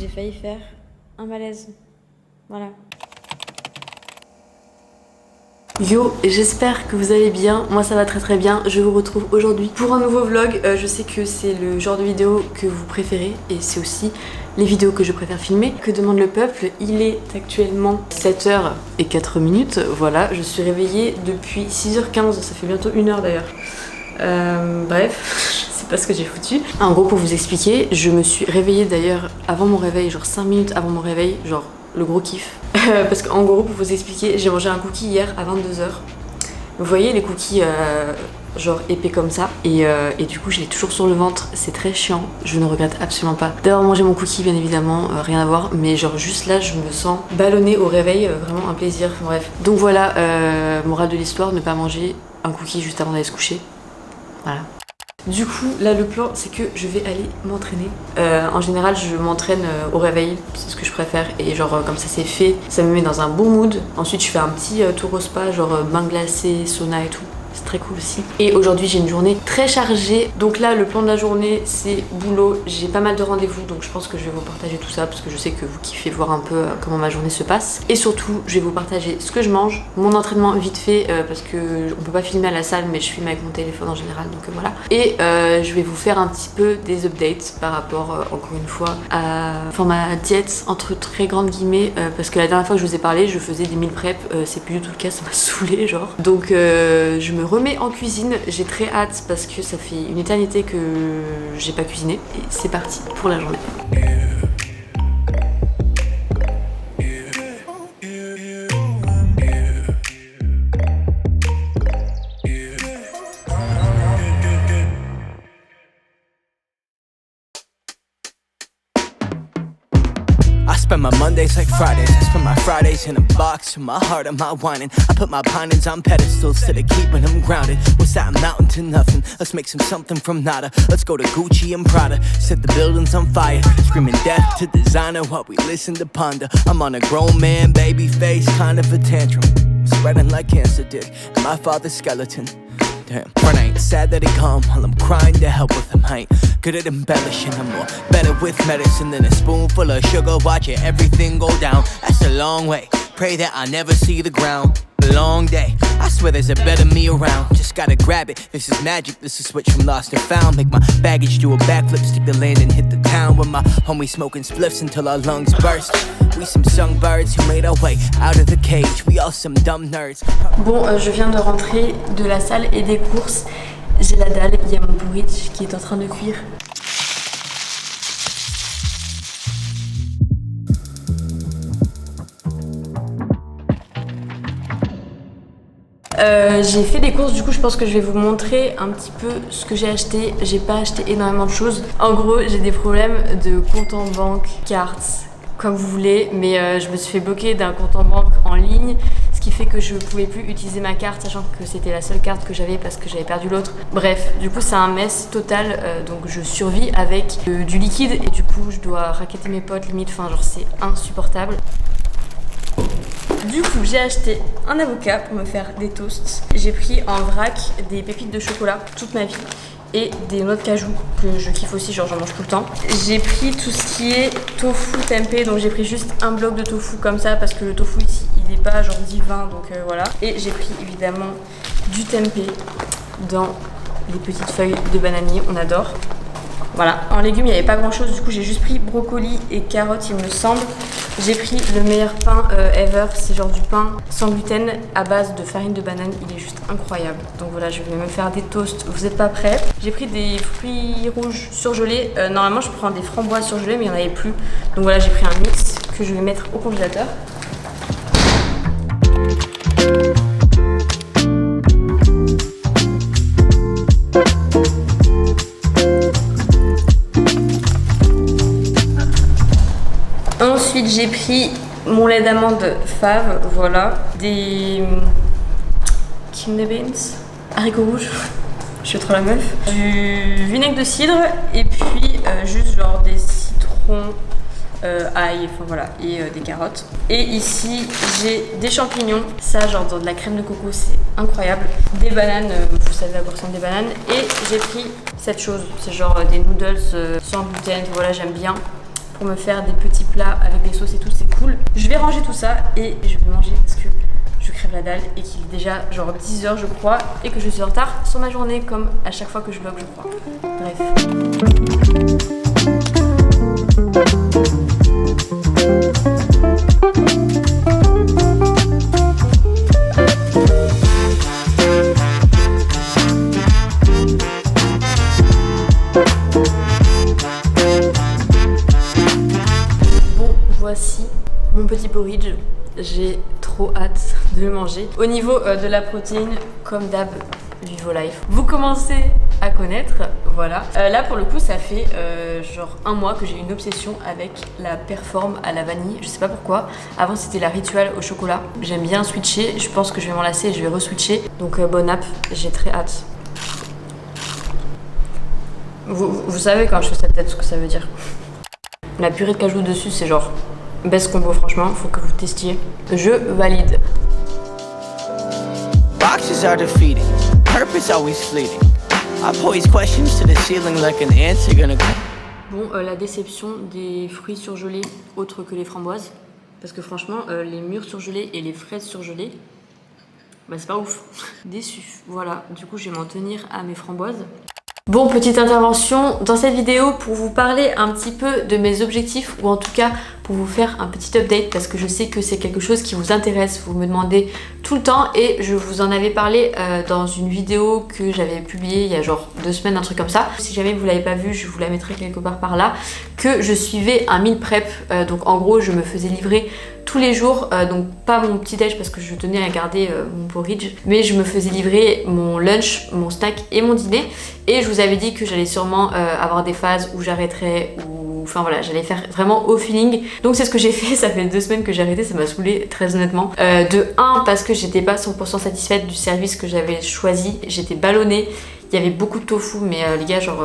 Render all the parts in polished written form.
j'ai failli faire un malaise. Voilà. Yo, j'espère que vous allez bien, moi ça va très très bien, je vous retrouve aujourd'hui pour un nouveau vlog. Je sais que c'est le genre de vidéo que vous préférez et c'est aussi les vidéos que je préfère filmer. Que demande le peuple? Il est actuellement 7h04, voilà, je suis réveillée depuis 6h15, ça fait bientôt 1h d'ailleurs. Bref, je sais pas ce que j'ai foutu. En gros, pour vous expliquer, je me suis réveillée d'ailleurs avant mon réveil, genre 5 minutes avant mon réveil, genre le gros kiff. Parce qu'en gros, pour vous expliquer, j'ai mangé un cookie hier à 22h. Vous voyez les cookies genre épais comme ça et du coup je l'ai toujours sur le ventre, c'est très chiant, je ne regrette absolument pas d'avoir mangé mon cookie, bien évidemment, rien à voir, mais genre juste là je me sens ballonnée au réveil, vraiment un plaisir, enfin, bref. Donc voilà, morale de l'histoire, ne pas manger un cookie juste avant d'aller se coucher, voilà. Du coup, là le plan c'est que je vais aller m'entraîner. En général je m'entraîne au réveil, c'est ce que je préfère. Et genre comme ça c'est fait, ça me met dans un bon mood. Ensuite je fais un petit tour au spa, genre bain glacé, sauna et tout. C'est très cool aussi. Et aujourd'hui j'ai une journée très chargée. Donc là le plan de la journée c'est boulot. J'ai pas mal de rendez-vous donc je pense que je vais vous partager tout ça parce que je sais que vous kiffez voir un peu comment ma journée se passe. Et surtout je vais vous partager ce que je mange, mon entraînement vite fait parce que on peut pas filmer à la salle mais je filme avec mon téléphone en général donc voilà. Et je vais vous faire un petit peu des updates par rapport encore une fois à ma diète entre très grandes guillemets parce que la dernière fois que je vous ai parlé je faisais des meal prep, c'est plus du tout le cas, ça m'a saoulé genre. Donc je me remets en cuisine, j'ai très hâte parce que ça fait une éternité que j'ai pas cuisiné et c'est parti pour la journée. I spend my Mondays like Fridays. I spend my Fridays in a box with my heart on my whining. I put my ponies on pedestals instead of keeping them grounded. What's that mountain to nothing? Let's make something from nada. Let's go to Gucci and Prada. Set the buildings on fire. Screaming death to designer while we listen to ponder. I'm on a grown man, baby face, kind of a tantrum. Spreading like cancer did. And my father's skeleton. Damn, friend, I ain't sad that he gone while I'm crying to help with him. I ain't good at embellishing, I'm more better with medicine than a spoonful of sugar. Watching everything go down, that's a long way. Pray that I never see the ground. A long day, I swear there's a better me around. Just gotta grab it, this is magic, this is switch from lost and found. Make my baggage do a backflip, stick the land and hit the town. With my homies smoking spliffs until our lungs burst. We some songbirds who made our way out of the cage. We all some dumb nerds. Bon, je viens de rentrer de la salle et des courses. J'ai la dalle, il y a mon porridge qui est en train de cuire. J'ai fait des courses, du coup je pense que je vais vous montrer un petit peu ce que j'ai acheté. J'ai pas acheté énormément de choses. En gros j'ai des problèmes de compte en banque, cartes, comme vous voulez, mais je me suis fait bloquer d'un compte en banque en ligne, ce qui fait que je pouvais plus utiliser ma carte, sachant que c'était la seule carte que j'avais parce que j'avais perdu l'autre. Bref, du coup c'est un mess total, donc je survis avec du liquide et du coup je dois racketter mes potes limite, enfin genre c'est insupportable. Du coup j'ai acheté un avocat pour me faire des toasts. J'ai pris en vrac des pépites de chocolat toute ma vie et des noix de cajou que je kiffe aussi, genre j'en mange tout le temps. J'ai pris tout ce qui est tofu tempeh, donc j'ai pris juste un bloc de tofu comme ça parce que le tofu ici il est pas genre divin, donc voilà. Et j'ai pris évidemment du tempeh dans les petites feuilles de bananier, on adore. Voilà, en légumes il n'y avait pas grand chose, du coup j'ai juste pris brocoli et carottes il me semble. J'ai pris le meilleur pain ever, c'est genre du pain sans gluten à base de farine de banane, il est juste incroyable. Donc voilà, je vais me faire des toasts, vous n'êtes pas prêts. J'ai pris des fruits rouges surgelés, normalement je prends des framboises surgelées mais il n'y en avait plus. Donc voilà, j'ai pris un mix que je vais mettre au congélateur. Ensuite j'ai pris mon lait d'amande fave, voilà, des kidney beans, haricots rouges, je suis trop la meuf, du vinaigre de cidre et puis juste genre des citrons, ail, enfin voilà, et des carottes. Et ici j'ai des champignons, ça genre dans de la crème de coco, c'est incroyable. Des bananes, vous savez à quoi ressemblent des bananes. Et j'ai pris cette chose, c'est genre des noodles sans gluten, voilà j'aime bien. pour me faire des petits plats avec des sauces et tout, c'est cool. Je vais ranger tout ça et je vais manger parce que je crève la dalle et qu'il est déjà genre 10h je crois et que je suis en retard sur ma journée comme à chaque fois que je vlog je crois. Bref. Bon, voici mon petit porridge. J'ai trop hâte de le manger. Au niveau de la protéine, comme d'hab, Vivo Life. Vous commencez à connaître, voilà. Là pour le coup ça fait genre un mois que j'ai une obsession avec la Perform à la vanille. Je sais pas pourquoi. Avant c'était la Ritual au chocolat. J'aime bien switcher. Je pense que je vais m'en lasser et je vais re-switcher. Donc bon app, j'ai très hâte. Vous savez quand je fais cette tête ce que ça veut dire. La purée de cajou dessus c'est genre best combo franchement, faut que vous testiez. Je valide. Boxes are defeating, purpose always fleeting. I pose questions to the ceiling like an answer gonna come. Bon, la déception des fruits surgelés autres que les framboises. Parce que franchement, les mûres surgelées et les fraises surgelées, bah c'est pas ouf. Déçu. Voilà, du coup je vais m'en tenir à mes framboises. Bon, petite intervention dans cette vidéo pour vous parler un petit peu de mes objectifs ou en tout cas pour vous faire un petit update parce que je sais que c'est quelque chose qui vous intéresse, vous me demandez tout le temps et je vous en avais parlé dans une vidéo que j'avais publiée il y a genre 2 semaines, un truc comme ça. Si jamais vous l'avez pas vue, je vous la mettrai quelque part par là, que je suivais un meal prep, donc en gros je me faisais livrer tous les jours, donc pas mon petit déj parce que je tenais à garder mon porridge, mais je me faisais livrer mon lunch, mon snack et mon dîner et je vous avais dit que j'allais sûrement avoir des phases où j'arrêterais ou enfin voilà, j'allais faire vraiment au feeling. Donc c'est ce que j'ai fait, ça fait 2 semaines que j'ai arrêté, ça m'a saoulée très honnêtement. De 1 parce que j'étais pas 100% satisfaite du service que j'avais choisi, j'étais ballonnée, il y avait beaucoup de tofu mais les gars genre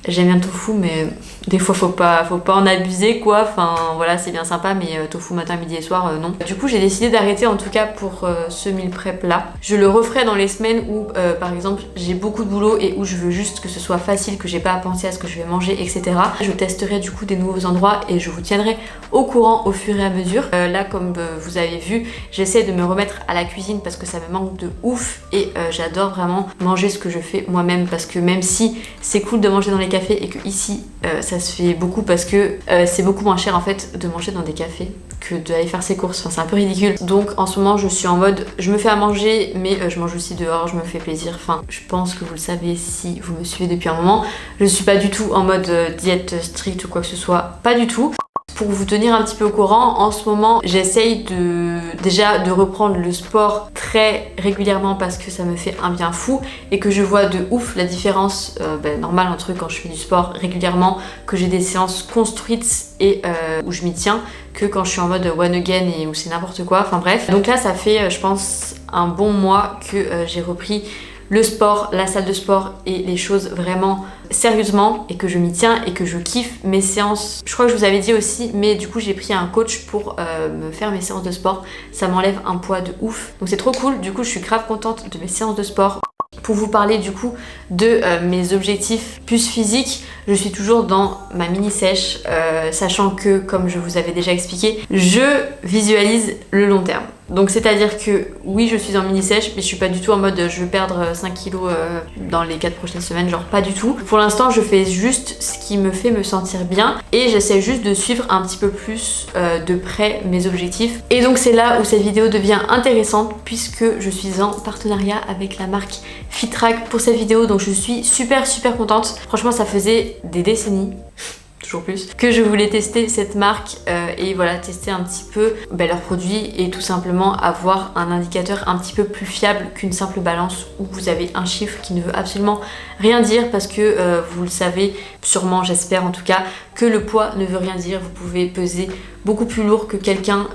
j'aime bien le tofu mais des fois faut pas en abuser quoi, enfin voilà c'est bien sympa mais tofu matin, midi et soir non. Du coup j'ai décidé d'arrêter en tout cas pour ce meal prep là. Je le referai dans les semaines où par exemple j'ai beaucoup de boulot et où je veux juste que ce soit facile, que j'ai pas à penser à ce que je vais manger etc. Je testerai du coup des nouveaux endroits et je vous tiendrai au courant au fur et à mesure. Là comme vous avez vu j'essaie de me remettre à la cuisine parce que ça me manque de ouf et j'adore vraiment manger ce que je fais moi-même parce que même si c'est cool de manger dans les cafés et que ici ça se fait beaucoup parce que c'est beaucoup moins cher en fait de manger dans des cafés que d'aller faire ses courses, enfin c'est un peu ridicule. Donc en ce moment je suis en mode je me fais à manger mais je mange aussi dehors, je me fais plaisir, enfin je pense que vous le savez si vous me suivez depuis un moment. Je suis pas du tout en mode diète stricte ou quoi que ce soit, pas du tout. Pour vous tenir un petit peu au courant, en ce moment j'essaye déjà de reprendre le sport très régulièrement parce que ça me fait un bien fou et que je vois de ouf la différence normale entre quand je fais du sport régulièrement, que j'ai des séances construites et où je m'y tiens, que quand je suis en mode one again et où c'est n'importe quoi, enfin bref. Donc là ça fait je pense un bon mois que j'ai repris le sport, la salle de sport et les choses vraiment sérieusement et que je m'y tiens et que je kiffe mes séances. Je crois que je vous avais dit aussi mais du coup j'ai pris un coach pour me faire mes séances de sport. Ça m'enlève un poids de ouf. Donc c'est trop cool, du coup je suis grave contente de mes séances de sport. Pour vous parler du coup de mes objectifs plus physiques, je suis toujours dans ma mini sèche, sachant que comme je vous avais déjà expliqué, je visualise le long terme. Donc c'est à dire que oui je suis en mini sèche mais je suis pas du tout en mode je veux perdre 5 kilos dans les 4 prochaines semaines, genre pas du tout. Pour l'instant je fais juste ce qui me fait me sentir bien et j'essaie juste de suivre un petit peu plus de près mes objectifs. Et donc c'est là où cette vidéo devient intéressante puisque je suis en partenariat avec la marque Fitrac pour cette vidéo, donc je suis super contente. Franchement ça faisait des décennies toujours plus, que je voulais tester cette marque et voilà, tester un petit peu leurs produits et tout simplement avoir un indicateur un petit peu plus fiable qu'une simple balance où vous avez un chiffre qui ne veut absolument rien dire parce que vous le savez sûrement, j'espère en tout cas, que le poids ne veut rien dire. Vous pouvez peser beaucoup plus lourd que quelqu'un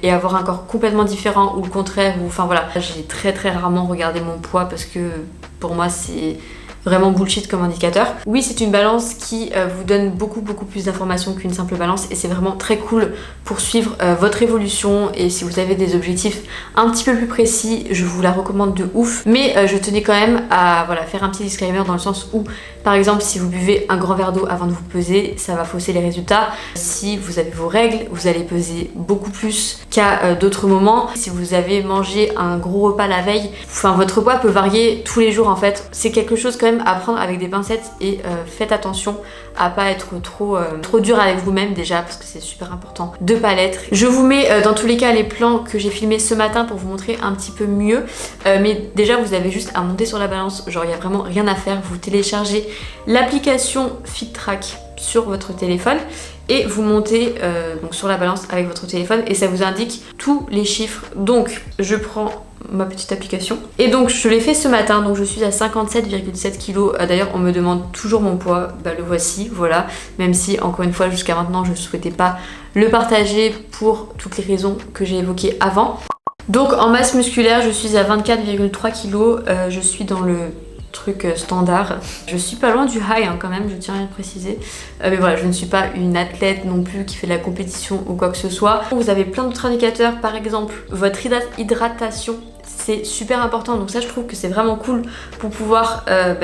et avoir un corps complètement différent ou le contraire, ou enfin voilà. J'ai très rarement regardé mon poids parce que pour moi c'est vraiment bullshit comme indicateur. Oui, c'est une balance qui vous donne beaucoup plus d'informations qu'une simple balance et c'est vraiment très cool pour suivre votre évolution et si vous avez des objectifs un petit peu plus précis, je vous la recommande de ouf. Mais je tenais quand même à voilà, faire un petit disclaimer dans le sens où par exemple si vous buvez un grand verre d'eau avant de vous peser, ça va fausser les résultats. Si vous avez vos règles, vous allez peser beaucoup plus qu'à d'autres moments. Si vous avez mangé un gros repas la veille, enfin votre poids peut varier tous les jours en fait. C'est quelque chose quand même à prendre avec des pincettes et faites attention à pas être trop dur avec vous-même déjà parce que c'est super important de pas l'être. Je vous mets dans tous les cas les plans que j'ai filmés ce matin pour vous montrer un petit peu mieux. Mais déjà vous avez juste à monter sur la balance, genre il n'y a vraiment rien à faire. Vous téléchargez l'application FitTrack sur votre téléphone et vous montez donc sur la balance avec votre téléphone et ça vous indique tous les chiffres. Donc je prends ma petite application et donc je l'ai fait ce matin, donc je suis à 57,7 kg. D'ailleurs on me demande toujours mon poids, bah le voici, voilà, même si encore une fois jusqu'à maintenant je ne souhaitais pas le partager pour toutes les raisons que j'ai évoquées avant. Donc en masse musculaire je suis à 24,3 kg, je suis dans le truc standard. Je suis pas loin du high hein, quand même, je tiens à le préciser. Mais voilà, je ne suis pas une athlète non plus qui fait de la compétition ou quoi que ce soit. Vous avez plein d'autres indicateurs, par exemple votre hydratation. C'est super important, donc ça je trouve que c'est vraiment cool pour pouvoir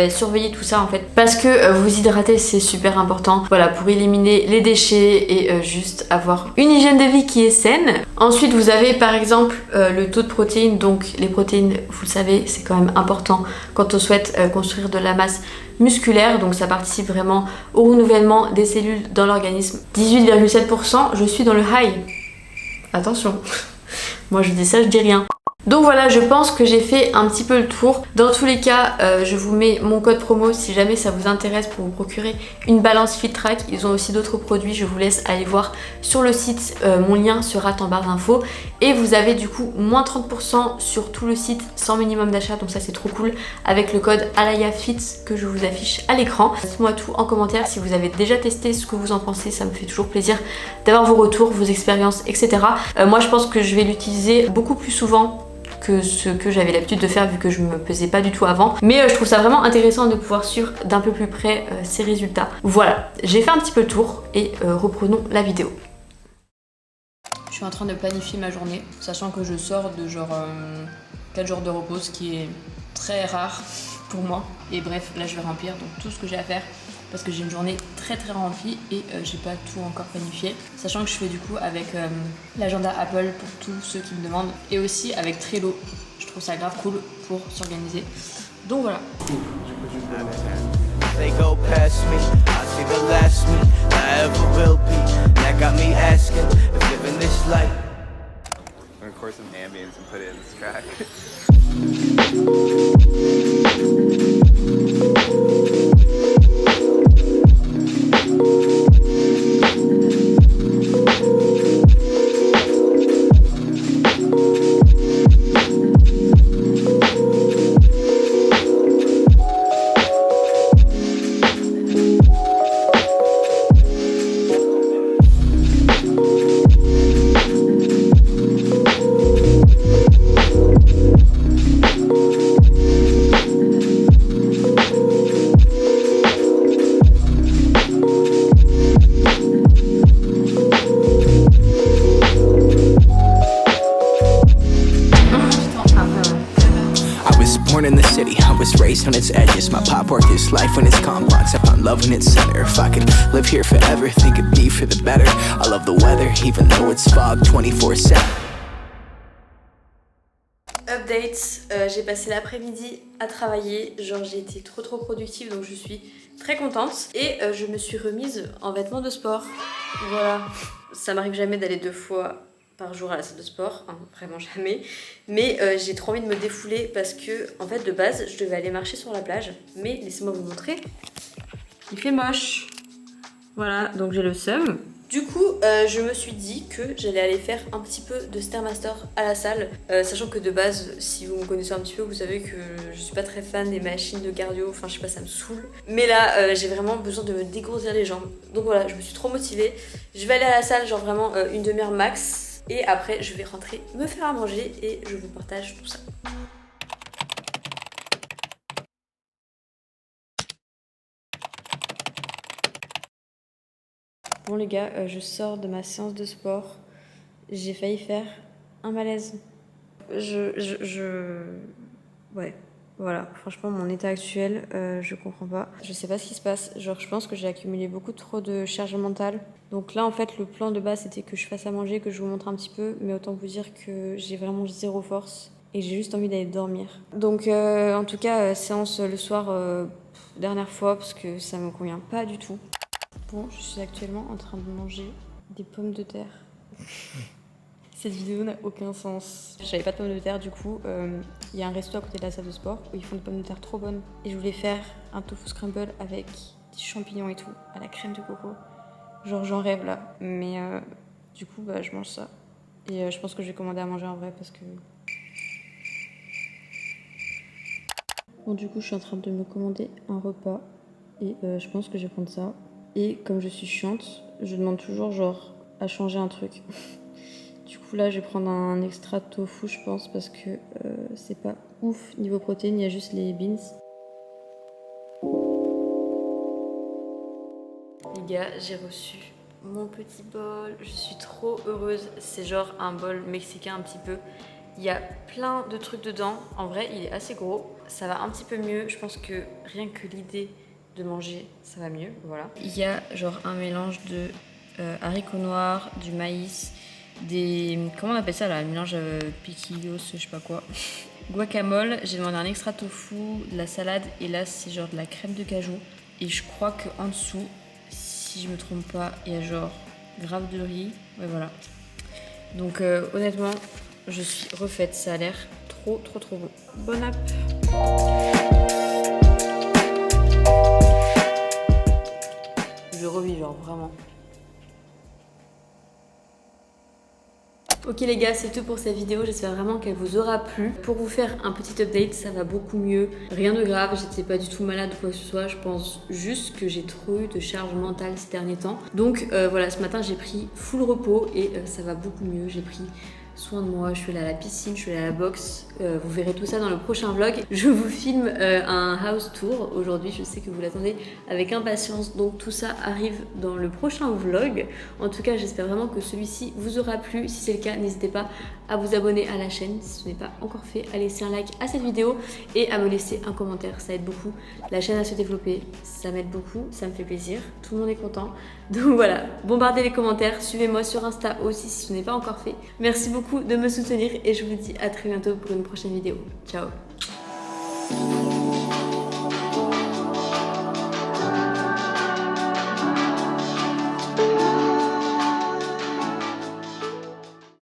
surveiller tout ça en fait, parce que vous hydrater c'est super important, voilà, pour éliminer les déchets et juste avoir une hygiène de vie qui est saine. Ensuite vous avez par exemple le taux de protéines, donc les protéines vous le savez c'est quand même important quand on souhaite construire de la masse musculaire, donc ça participe vraiment au renouvellement des cellules dans l'organisme. 18,7%, je suis dans le high, attention, moi je dis ça, je dis rien. Donc voilà, je pense que j'ai fait un petit peu le tour. Dans tous les cas, je vous mets mon code promo si jamais ça vous intéresse pour vous procurer une balance FitTrack. Ils ont aussi d'autres produits, je vous laisse aller voir sur le site. Mon lien sera en barre d'infos. Et vous avez du coup moins 30% sur tout le site sans minimum d'achat, donc ça c'est trop cool, avec le code ALAYAFIT que je vous affiche à l'écran. Dites-moi tout en commentaire si vous avez déjà testé, ce que vous en pensez, ça me fait toujours plaisir d'avoir vos retours, vos expériences, etc. Moi je pense que je vais l'utiliser beaucoup plus souvent que ce que j'avais l'habitude de faire vu que je me pesais pas du tout avant, mais je trouve ça vraiment intéressant de pouvoir suivre d'un peu plus près ces résultats. Voilà, j'ai fait un petit peu le tour et reprenons la vidéo. Je suis en train de planifier ma journée, sachant que je sors de genre 4 jours de repos, ce qui est très rare pour moi. Et bref, là je vais remplir donc tout ce que j'ai à faire parce que j'ai une journée très remplie et j'ai pas tout encore planifié. Sachant que je fais du coup avec l'agenda Apple pour tous ceux qui me demandent et aussi avec Trello. Je trouve ça grave cool pour s'organiser. Donc voilà. They go past me, I see the last me I ever will be. That got me asking if living this life. I'm gonna record some ambience and put it in this track. On its edges, my pop work is life when it's complex. I found love in its center. If I could live here forever, think it'd be for the better. I love the weather, even though it's fog 24/7. Update, j'ai passé l'après-midi à travailler, genre j'ai été trop productive donc je suis très contente et je me suis remise en vêtements de sport. Voilà, ça m'arrive jamais d'aller 2 fois par jour à la salle de sport, hein, vraiment jamais, mais j'ai trop envie de me défouler parce que en fait de base je devais aller marcher sur la plage, mais laissez-moi vous montrer, il fait moche, voilà, donc j'ai le seum. Du coup je me suis dit que j'allais aller faire un petit peu de Stairmaster à la salle, sachant que de base si vous me connaissez un petit peu vous savez que je suis pas très fan des machines de cardio, enfin je sais pas, ça me saoule, mais là j'ai vraiment besoin de me dégrossir les jambes, donc voilà, je me suis trop motivée, je vais aller à la salle genre vraiment une demi-heure max. Et après je vais rentrer me faire à manger et je vous partage tout ça. Bon les gars, je sors de ma séance de sport. J'ai failli faire un malaise. Ouais, voilà. Franchement, mon état actuel, je comprends pas. Je sais pas ce qui se passe. Genre, je pense que j'ai accumulé beaucoup trop de charge mentale. Donc là, en fait, le plan de base, c'était que je fasse à manger, que je vous montre un petit peu. Mais autant vous dire que j'ai vraiment zéro force. Et j'ai juste envie d'aller dormir. Donc, en tout cas, séance le soir, dernière fois, parce que ça me convient pas du tout. Bon, je suis actuellement en train de manger des pommes de terre. Cette vidéo n'a aucun sens. J'avais pas de pommes de terre, du coup, il y a un resto à côté de la salle de sport où ils font des pommes de terre trop bonnes. Et je voulais faire un tofu scramble avec des champignons et tout, à la crème de coco. Genre, j'en rêve là. Mais du coup, bah, je mange ça. Et je pense que je vais commander à manger en vrai parce que... Bon, du coup, je suis en train de me commander un repas. Et je pense que je vais prendre ça. Et comme je suis chiante, je demande toujours genre à changer un truc. Du coup là je vais prendre un extra tofu je pense parce que c'est pas ouf niveau protéines, il y a juste les beans. Les gars, j'ai reçu mon petit bol, je suis trop heureuse. C'est genre un bol mexicain un petit peu. Il y a plein de trucs dedans. En vrai il est assez gros, ça va un petit peu mieux. Je pense que rien que l'idée de manger, ça va mieux, voilà. Il y a genre un mélange de haricots noirs, du maïs, des... comment on appelle ça là? Un mélange piquillos, je sais pas quoi. Guacamole, j'ai demandé un extra tofu, de la salade, et là c'est genre de la crème de cajou. Et je crois qu'en dessous, si je me trompe pas, il y a genre grave de riz. Ouais voilà. Donc honnêtement, je suis refaite, ça a l'air trop bon. Bon app. Je revis genre vraiment. Ok les gars, c'est tout pour cette vidéo, j'espère vraiment qu'elle vous aura plu. Pour vous faire un petit update, ça va beaucoup mieux. Rien de grave, j'étais pas du tout malade ou quoi que ce soit. Je pense juste que j'ai trop eu de charge mentale ces derniers temps. Donc voilà, ce matin j'ai pris full repos et ça va beaucoup mieux. J'ai pris soin de moi, je suis allée à la piscine, je suis allée à la boxe. Vous verrez tout ça dans le prochain vlog. Je vous filme un house tour aujourd'hui, je sais que vous l'attendez avec impatience, donc tout ça arrive dans le prochain vlog. En tout cas, j'espère vraiment que celui-ci vous aura plu. Si c'est le cas, n'hésitez pas à vous abonner à la chaîne si ce n'est pas encore fait, à laisser un like à cette vidéo et à me laisser un commentaire, ça aide beaucoup la chaîne à se développer, ça m'aide beaucoup, ça me fait plaisir, tout le monde est content. Donc voilà, bombardez les commentaires, suivez-moi sur Insta aussi si ce n'est pas encore fait. Merci beaucoup de me soutenir et je vous dis à très bientôt pour une prochaine vidéo. Ciao.